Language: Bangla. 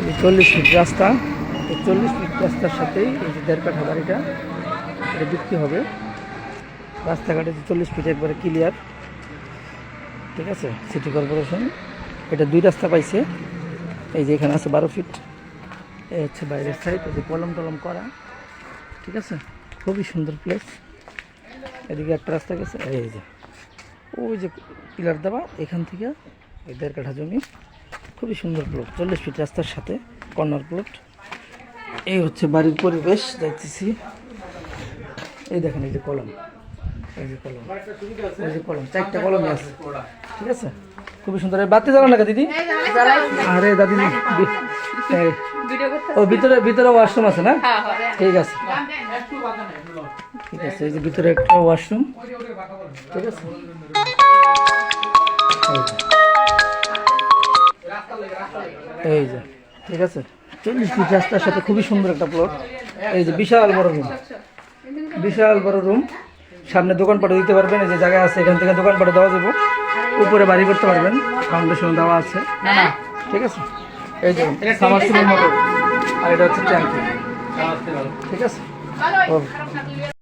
40 ফিট রাস্তা, এই 40 ফিট রাস্তার সাথেই এই যে 1.5 কাঠা বাড়িটা এটা বিক্রি হবে। রাস্তাঘাটে 40 ফিট একবারে ক্লিয়ার, ঠিক আছে। সিটি কর্পোরেশন এটা 2 রাস্তা পাইছে, এই যে এখানে আছে 12 ফিট, এই হচ্ছে বাইরের সাইড, এই যে কলম টলম করা, ঠিক আছে। খুবই সুন্দর প্লেস। এদিকে একটা রাস্তা গেছে, এই যে ওই যে পিলার দেওয়া, এখান থেকে এই 1.5 কাঠা জমি, খুবই সুন্দর প্লট, 40 ফিট রাস্তার সাথে কর্নার প্লট। এই হচ্ছে বাড়ির পরিবেশ, যাইতেছি। এই দেখেন এই যে কলম, এই যে কলম, এই যে কলম, 4টা কলমই আছে, ঠিক আছে। খুবই সুন্দর। বাতি জ্বালান না দিদি? আরে দাদি, ও ভিতরে ভিতরে ওয়াশরুম আছে না? ঠিক আছে, ঠিক আছে। এই যে ভিতরে একটা ওয়াশরুম, ঠিক আছে। এই যে, ঠিক আছে। 40 ফিট রাস্তার সাথে খুবই সুন্দর একটা প্লট। এই যে বিশাল বড় রুম, বিশাল বড় রুম, সামনে দোকানপাটে দিতে পারবেন। এই যে জায়গা আছে, এখান থেকে দোকানপাটে দেওয়া যাবে। উপরে বাড়ি করতে পারবেন, ফাউন্ডেশন দেওয়া আছে, ঠিক আছে। এই যে সাবমার্সিবল মোটর, আর এটা হচ্ছে ট্যাঙ্কি, ঠিক আছে।